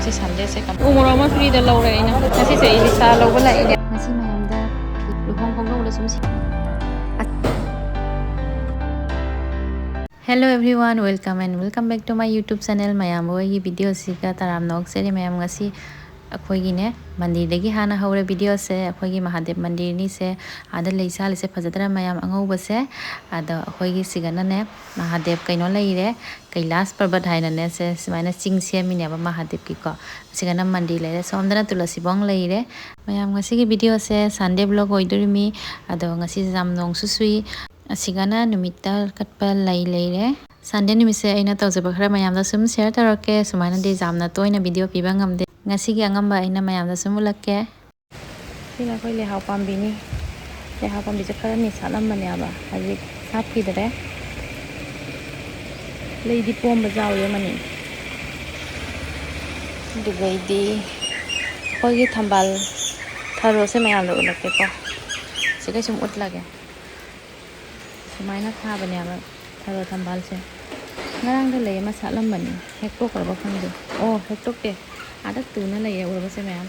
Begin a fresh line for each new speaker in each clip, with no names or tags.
ngasi Sunday se kam umuro ma free da law re ina ngasi se visa law ba la ine
ngasi mayamda luhong khong la sum si. Hello everyone, welcome and welcome back to my YouTube channel. Mayam Oire video sika taram nok seri mayam ngasi अखोगी ने मंदिर दगी हाना हौरे video से अखोगी महादेव मंदिर नि से आदा लेसाल से फजदरा मयाम अंगौब से आदा अखोगी सिगना ने महादेव कइनो लइरे कैलाश पर्वत हाइना ने से सिमाइना चिंग से मिनेबा महादेव की को सिगना मंदिर लेरे सोमदना तुलसी बोंग लइरे मयाम ngasi की वीडियो से संडे ब्लॉग ओइदुरिमी आदा ngasi जाम नोंग सुसुई सिगना नुमिता कटपा लइरे संडे निमिसे अइना तौजबा खरा मयाम दा सुम शेयर तरके सुमाइना दे जामना तोइना video पिबा ngamde ngasi gi angamba aina mayam da sumulakke
sina koi le haw pam bi ni le haw pam bi se khara ni salam mane aba haji sap ki dare le di pom ba jaw ye mani du gai di koi gi thambal tharo se mayam da ulakke ko se kai sum ut lage sumaina kha bane aba tharo thambal se ngarang da le ma salam mani hek ko ba khang de oh hek tok de ada tuna lagi ya udah bahasa mem,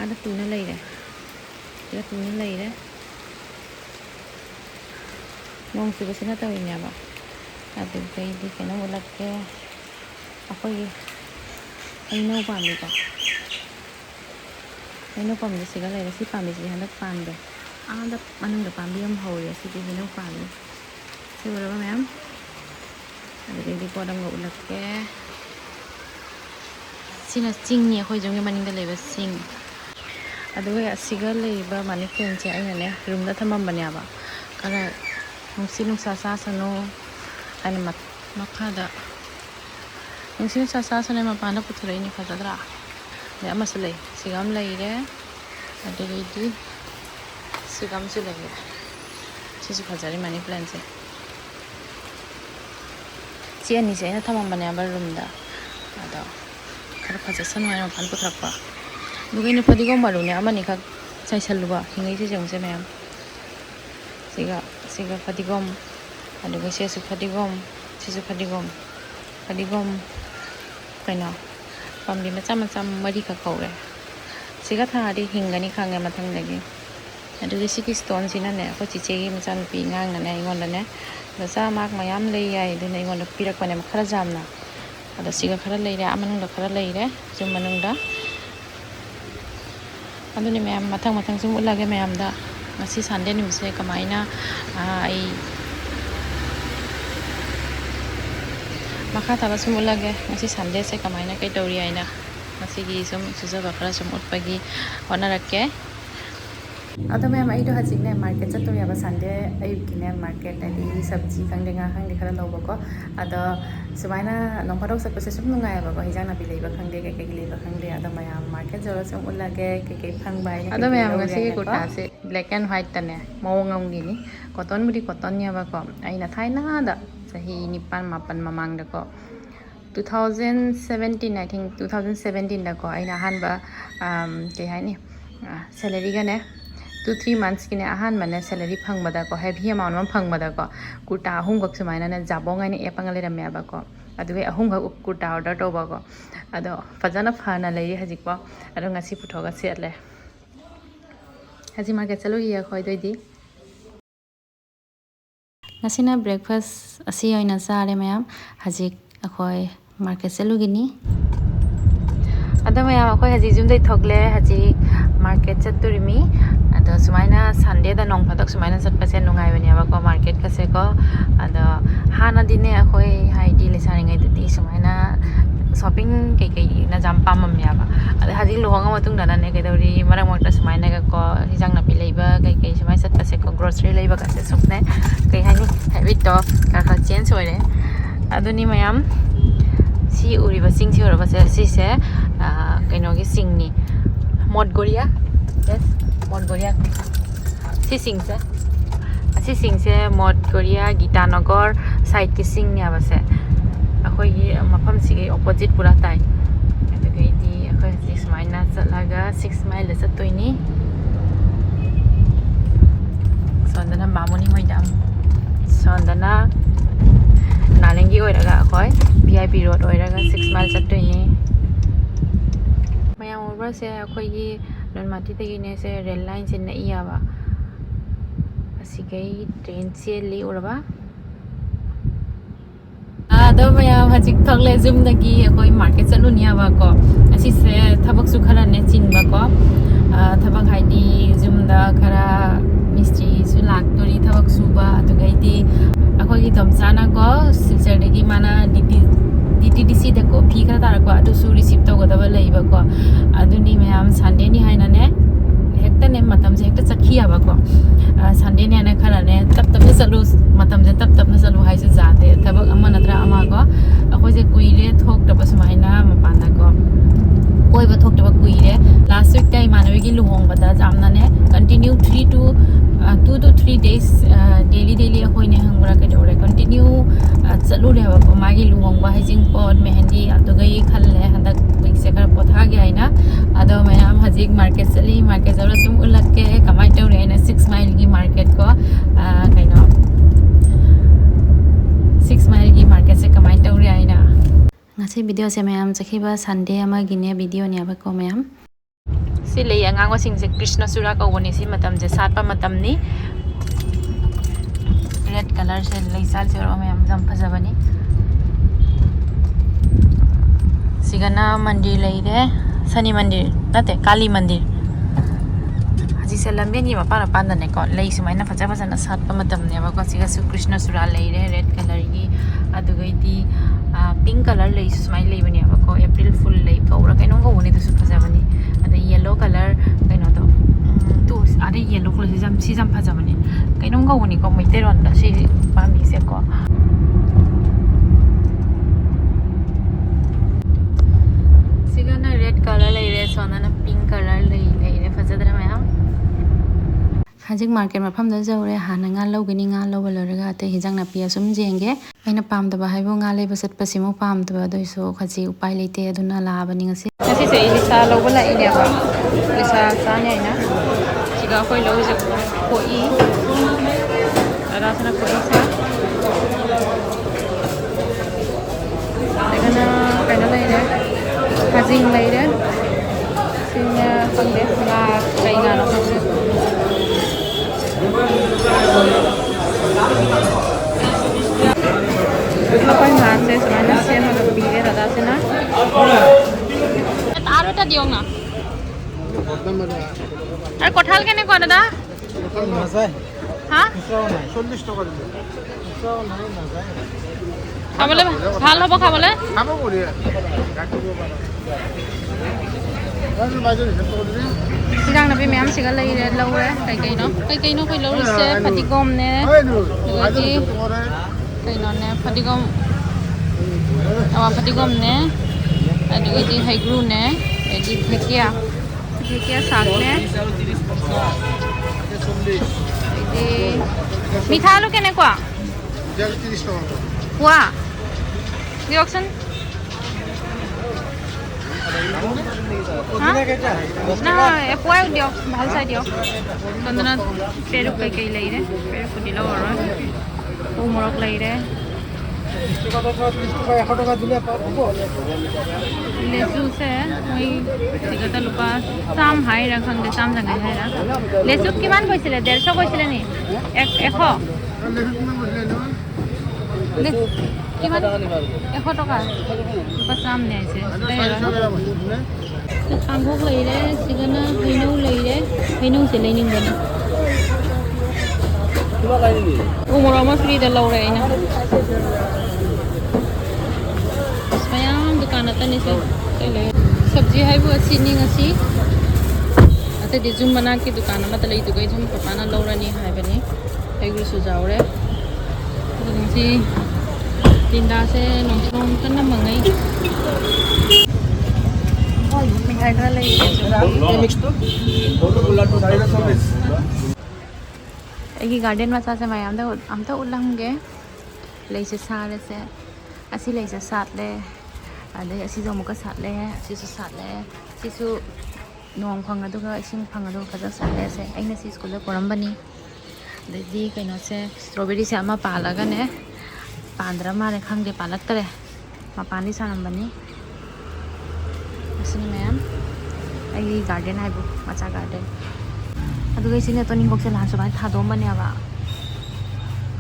ada tuna lagi deh, ada tuna lagi deh, nong sih bahasa nata ini apa, ada kayak di kena ulat ke, apa ya, ini pamit kok, ini pamit sih kalau ada sih pamit sih hendak pamit, ada mana ada pamit yang hau ya sih di sini pamit, sih berapa mem? Ada di kodam nggak ulat ke, sini sing ya, kau jangan maning dah lewat sing. Ada ya sigal lewat maning kunci aja nih, rumah dah tamam banyak apa. Karena nungsi sasa sano, ane makada. Nungsi sasa sano emang pana putra ini fadra. Ya masalah, sigam lagi deh. Ada lagi, sigam tu lagi. Sisi fadra maning plan sih. Si ani saya tamam banyak berumda, ada. Kalau pasal sana orang pan putra apa, dulu ini padigom baru ni, ama ni kak saya selalu hingga itu jam saya mem, siga padigom, ada gaya saya suka padigom, kena, pamdi macam mari kakau le, siga thari hingga ni kangen matang lagi, ada gaya sih stone sih nane, aku cici macam pingang nane, ingon nane. Basa mak mayam lay ay dun ay ngono pirak pa naman khara jam na ada siga khara lay re amanung da khara lay re zum manung da adu ni mayam matang zum ulage mayam da ngasi Sunday ni mise kamaina ai makha taba sum ulage ngasi Sunday se kamaina kai tori aina ngasi gi sum suja ba khara sum utpagi hona rakke आता मैं आई तो हजिक ने market चतुर याबा Sunday Ayub किने market अदी सब्जी खंगदेंगा खंगदे खरा लौबको अदा सुमाइना नंफादोक सकपसे सुम नुंगायबको हिजां नापि लेबा खंगदे के लेबा खंगदे अदा मयाम मार्केट जरा सुम उलागे के फंगबाय अदा मयाम गसे कुर्ता से ब्लैक एंड व्हाइट तने मवंगम गिनी कॉटन बुदी कॉटन याबाको आइना थाइना दा सही निपान मापन ममांगदको 2017 I think 2017 dako aina hanba ke haini salary gane 2-3 months kine ahan mane salary phang bada ko heavy amount ma phang bada ko kurta ahum gak sumaina ne jabong ai epang le ramya ba ko adu ahum gak kurta order to ba ko ado fajana phana lei hajik ba ado ngasi puthoga setle haji market chalu ya khoi doi di ngasina breakfast asi oina sare mayam hajik akhoi market chalu gini ada mayam akhoi haji jum dei thogle haji market chaturimi ada sumaina Sunday da nong phatok sumaina satpase nungai bani aba ko market ka se ko ada hana dine akhoi haidi le sari ngai di sumaina shopping kai na jam pamam ya ba ada haji lohanga matung dana ne kai dori marang makta sumaina ka ko hijang na pilaiba kai sumai satpase ko grocery leiba ka se sukne kai hani habit to ka change hoire aduni mayam si uri ba sing si ora ba se kai no gi sing ni mod goria yes mod goria si sing se mod goria gitanagar side ki sing ni abase akhoi gi mafam sigi opposite pura tai adugai di akhoi 6 mile na chalaga 6 mile sa toini sondana mamuni hoidam sondana Garden gi oiraga akhoi VIP road oiraga 6 mile chattoini mayam over se akhoi gi Numit tagi ne se rail line se na iyaba asigai train se li uraba ado mayam hajik thagle zoom dagi akhoi market chaluniya ba ko asi se thabak su khara ne chinba ko thabak haidi zoom da khara mystery su laktori thabak su ba adugai akhoi gi domchana ko silchar dagi mana DTDC da ko phi khara tar ko adu su receive to godaba leiba ko aduni mayam Sunday ni haina ne hekta ne matam je hekta chakhiya ba ko Sunday ne na khara ne tap na salu matam je tap na salu hai se jate thabak ama natra ama ko akhoi je kuire thok ta ba sumaina mapana ko koi ba thok ta ba kuire last week tai manawi gi luhong ba da jamna ne continue 2 to 3 days daily akhoi ne hangbra ka dore continue chalu re ba ko magi luhong ba hajing pot mehendi adugai khalle handak week se kar potha ge aina ado mayam hajik market chali market jara sum ulakke kamai tore aina 6 mile gi market ko kaino 6 mile gi market se kamai tore aina ngasi video se mayam chakhiba Sunday ama gine video ni aba ko mayam si lei angang wa sing se Krishna sura ka woni si matam je satpa matam ni red color se lei sal se ro mayam jam phajabani sigana mandir leire Sani mandir nate Kali mandir haji se lambe ni ma para panda ne ko lei sumaina phaja phaja na satpa matam ne ba ko siga su Krishna sura leire red color gi adugai di pink color lei sumai lei bani ba ko April full lei ko ra kaino ko woni du su phajabani ada yellow color kaino to tu ada yellow color si jam phajabani kaino ko woni ko meitei ron da si pami se ko sigana red color leire sonana pink color leire phajadra mayam hajik market mafam da jawre hana nga logini nga loba laraga ate hijang na pia sum jenge aina pam da ba haibo nga leba sat pasimo pam da doiso khaji upai leite aduna labani ngasi ngasi se ilisa loba la ine ba ilisa sa nya ina siga khoi lo je ko I ara sana ko isa segana kaina leire hajing leire sinya pangde la kai nga no apa yang hasil sebenarnya sih mana bibir ada sih na? Taruh tadi orang na? Kothal ke ne kau ada?
Kothal mazai.
Hah?
40 টাকা দিলে। mazai.
খাবলে ভাল হ'ব খাবলে?
খাব বলি। কাটিব পাৰা। আৰু বাইজৰ হিচাপ কৰি দিলে।
Sigang nabi mayam sigal lai red laure kai no koi laure se patigom ne lagi kai no ne patigom ne adi di haigru ne edi thekia sak ne edi mithalu kene kwa
30 টাকা
kwa dioksan না এপোৱাই দিয়ক ভাল চাই দিয়ক তন্দনা পেৰুক kai leire peru kudilo oro umorok leire
30 টাকা 100 টাকা দিলে পাবো
lesu se moi sigata lupa sam hai rakhang de sam jangai hai ra lesu kiman koisile 150 koisile ni 100 কিমান 100 টাকা lupa sam ne aise Sanggup leire, sigana hainu se lening bana. Umur ama free da laure ina. Sayang dukan ata ni se le. Sabji hai bu achi ni ngasi. Ate di jum bana ki dukan ma ta lei tu gai jum papana laura ni hai bani. Hai gu su jaure. Ngasi tinda se nong kan na mangai. मिठाई खा ले ये mix तो गुलाब तो 150 एगी garden में सा से मैं हम तो उलंगे ले से सारे से असी ले से साथ ले अदे असी जो मुका साथ ले असी सु साथ ले असी सु नोंग फंगा दुगा इसिंग फंगा दुगा खजा साथ ले से अइने सी स्कूल कोरम बनी ददी कइनो से स्ट्रॉबेरी से अमा पालागा ने पांद्रा मारे खंगे पालक्तरे मपानी सानम्बनी असनी मैम आई गार्डन है बु मचा गार्डन अदुगे सिने तो निंबोक से लान सुबाय थादो मनेबा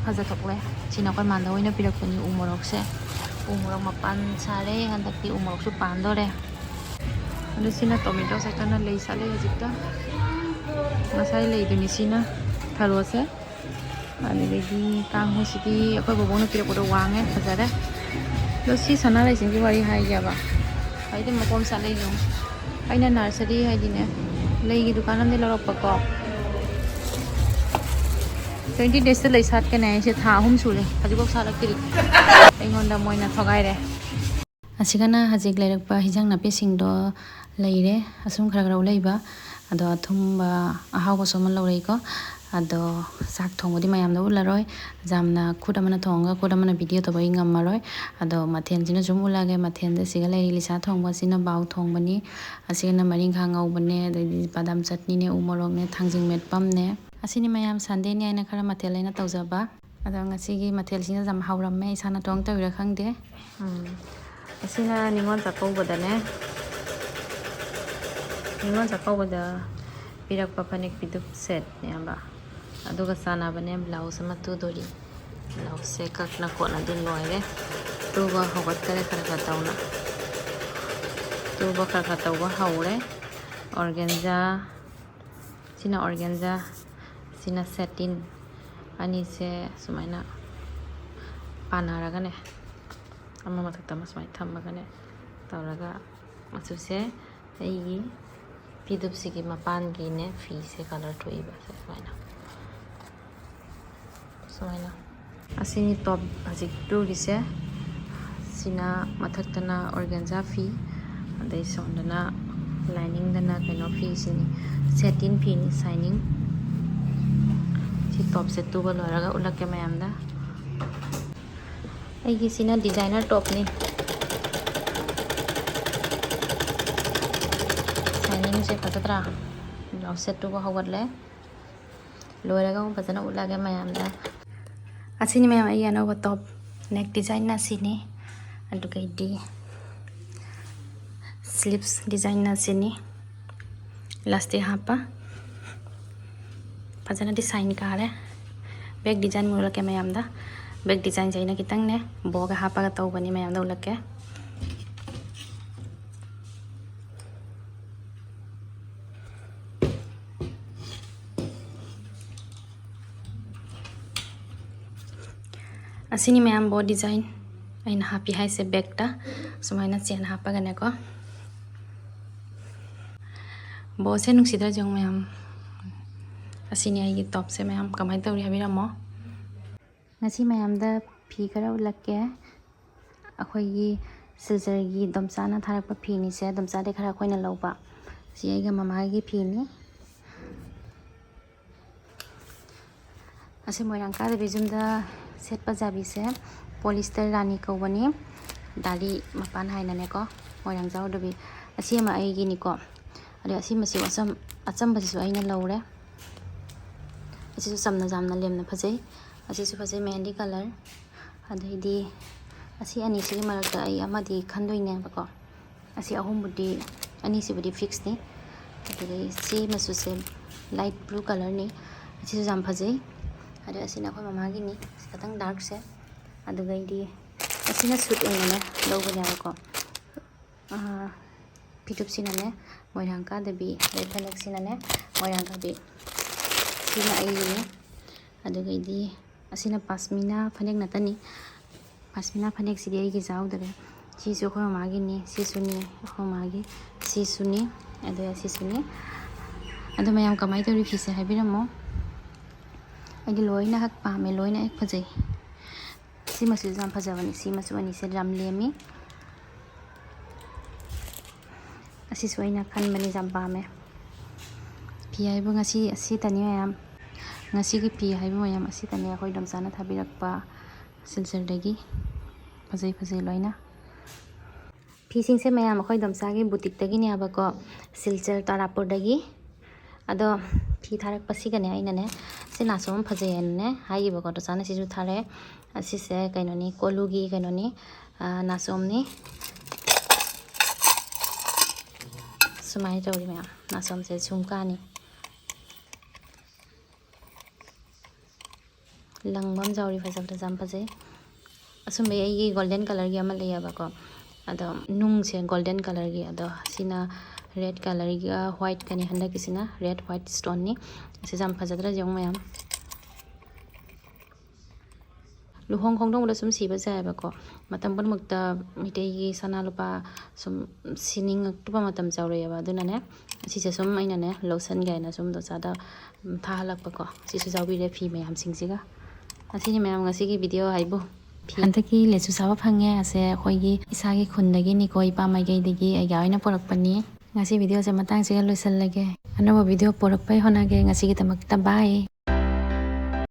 फजा थोकले सिना कोय मानदा ओइना पिरकपनी उमोरक से उमोरक मपान सारे हंदकती उमोरक सु पांदोरे अदु सिना टोमेटो साइकना लेइ साले हजिकता मसाई लेइ दुनि सिना थारो से अदुगे कांगो सिटी अखोय बबोनो पिरकपदो वांगे फजारे दो सी सना लाइसिंगी वारी हाय जाबा हाइदे मकोम सा लेइ लो आइना नर्सरी हाइदिने लेइगी दुकान हमदे लरपको 20 days lei sat ke nai se tha hum sule hajibok salakiri aingonda moina thogaire asigana hajik leirakpa hijang nape singdo leire asum khara khara leiba ado thumba ahawgo soman lorei ko ado sak thongodi mayam da ularoi jamna khudamana thonga khudamana video to bai ngamaroi ado mathen jina jum ulage mathen de siga leiri lisa thongba sina baw thongbani asigana maring khang ngawbane de badam chutney ne umorok ne thangjing met pam ne asini mayam Sunday ni aina khara mathel aina tawjaba ada ngasigi mathel sina jam hawramme isana tong tawira khangde asina ningon chakau badane ningon chakau bada pirak papanik pidup set ne aba aduga sana bane blouse ma tu dori blouse se kakna kona din loire tuba hogat kare khara kha tawna tuba khara kha tawba haure organza sina organza sina satin ani se sumaina panaragane amma mathakta masmai thammagane tawraga masu se ai pidup sigi mapan gi ne fi se color thoiba se sumaina asini top bajik tu gi se sina mathaktana organza fi adai sondana lining dana kaino fi sini satin fi ni shining si top set tu ba loraga ulake mayam da ai gi sina designer top ni shining se patatra blouse set tu ba hogatle loraga bajana ulage mayam da asini mayam ai ano ba top neck design na sini aduga di sleeves design na sini last hapa fazana design kare back design mulake mayam da back design jaina kitang ne boga hapa ga tawbani mayam da ulake asini mayam bo design aina happy hai se back ta sumaina chain hapa ga ne ko bo se nungsidra jong mayam asini ai top se mayam kamai tawri habiramo ngasi mayam da phi kara ulake akhoi gi silchar gi domsana tharakpa phi ni se domsa de khara khoina lawba si ai ga mama gi phi ni ase moirang ka de bijum da set pajabi se polyester rani kawani dali mapan haina ne ko moirang jaw dobi asi ma ai gi ni ko ade asi masi wasam acham basi aina lawre asi samna jamna lemna phajai asi su phajai mehendi color adai asi ani sigi marakta ai amadi khandoine bako asi ahum budi ani si budi fix ni adai si masu se light blue color ni asi su jam phajai ade asi na khoi mama gi ni katang dark se adugai di asi na suit engane lobanya bako pidup sinane moirang ka debi lepanek sinane moirang ka bi sina ai ni adugai di asina pasmina phanek natani pasmina phanek sidi ai gi jaw dare si su khoi ma gi ni si suni khoi ma gi si suni adu si suni adu mayam kamai tawri fi se habiramo ai gi loina hak pa me loina ek phajai si masu jam phajawani si masu ani se ram lemi asi soina khan mani jam pa me pi ai bu ngasi asi tani mayam ngasi gi pi hai bu mayam asi tani khoi dam sana thabirakpa silchar dagi phajai loina pi sing se mayam khoi dam sa gi boutique dagi ne abako silchar tarapur dagi ado pi tharak pasi gane aina ne ꯁꯤ ꯅꯥꯁꯣꯝ ꯐꯖꯩꯌꯦꯅꯅꯦ ꯍꯥꯏꯈꯤꯕꯀꯣ ꯇꯣꯆꯥꯅ ꯁꯤꯁꯨ ꯊꯥꯔꯛꯑꯦ ꯑꯁꯤꯁꯦ ꯀꯩꯅꯣꯅꯤ ꯀꯣꯂꯨꯒꯤ ꯀꯩꯅꯣꯅꯤ ꯅꯥꯁꯣꯝꯅꯤ ꯁꯨꯃꯥꯏꯅ ꯇꯧꯔꯤ ꯃꯌꯥꯝ ꯅꯥꯁꯣꯝꯁꯦ ꯁꯨꯝꯀꯥꯅꯤ ꯂꯪꯕ ꯑꯃ ꯌꯥꯎꯔꯤ ꯐꯖꯕꯗ ꯌꯥꯝ ꯐꯖꯩ ꯑꯁꯨꯝꯕ ꯑꯩꯒꯤ ꯒꯣꯜꯗꯟ ꯀꯂꯔꯒꯤ ꯑꯃ ꯂꯩꯌꯦꯕꯀꯣ ꯑꯗꯣ ꯅꯨꯡꯁꯦ ꯒꯣꯜꯗꯟ ꯀꯂꯔꯒꯤ ꯑꯗꯣ ꯁꯤꯅ ꯔꯦꯠ ꯀꯂꯔꯒꯤꯒ ꯋꯥꯏꯠꯀꯅꯤ ꯍꯟꯗꯛꯀꯤꯁꯤꯅ ꯔꯦꯠ ꯋꯥꯏꯠ ꯁ꯭ꯇꯣꯟꯅꯤ ꯑꯁꯤꯁꯦ ꯌꯥꯝ ꯐꯖꯗ꯭ꯔꯥ ꯌꯦꯡꯉꯨ ꯃꯌꯥꯝ ꯂꯨꯍꯣꯡ ꯈꯣꯡꯗꯣꯡꯕꯗ ꯁꯨꯝ ꯁꯤꯕ ꯌꯥꯏꯑꯕꯀꯣ ꯃꯇꯝ ꯄꯨꯝꯅꯃꯛꯇ ꯃꯩꯇꯩꯒꯤ ꯁꯅꯥ ꯂꯨꯄꯥ ꯁꯨꯝ ꯁꯤꯅꯤꯡꯉꯛꯇꯕ ꯃꯇꯝ ꯌꯥꯎꯔꯛꯑꯦꯕ ꯑꯗꯨꯅꯅꯦ ꯁꯤꯁꯦ ꯁꯨꯝ ꯑꯩꯅꯅꯦ ꯂꯧꯁꯟꯒꯦꯅ ꯁꯨꯝ ꯗꯣꯆꯥꯗ ꯊꯥꯍꯜꯂꯛꯄꯀꯣ ꯁꯤꯁꯨ ꯌꯥꯎꯕꯤꯔꯦ ꯐꯤ ꯃꯌꯥꯝꯁꯤꯡꯁꯤꯒ ꯑꯁꯤꯅꯤ ꯃꯌꯥꯝ ꯉꯁꯤꯒꯤ ꯚꯤꯗꯤꯑꯣ ꯍꯥꯏꯕꯨ
ꯍꯟꯗꯛꯀꯤ ꯂꯦꯁꯨ ꯆꯥꯕ ꯐꯪꯉꯦ ꯑꯁꯦ ꯑꯩꯈꯣꯏꯒꯤ ꯏꯁꯥꯒꯤ ꯈꯨꯟꯗꯒꯤꯅꯤꯀꯣ ꯏꯄꯥ ꯃꯥꯏꯀꯩꯗꯒꯤ ꯑꯩꯒ ꯑꯣꯏꯅ ꯄꯨꯔꯛꯄꯅꯤ ꯉꯁꯤ ꯚꯤꯗꯤꯑꯣꯁꯦ ꯃꯇꯥꯡꯁꯤꯒ ꯂꯣꯏꯁꯤꯜꯂꯒꯦ ꯑꯅꯧꯕ ꯚꯤꯗꯤꯑꯣ ꯄꯨꯔꯛꯄꯩ ꯍꯣꯠꯅꯒꯦ ꯉꯁꯤꯒꯤꯗꯃꯛꯇ ꯕꯥꯏ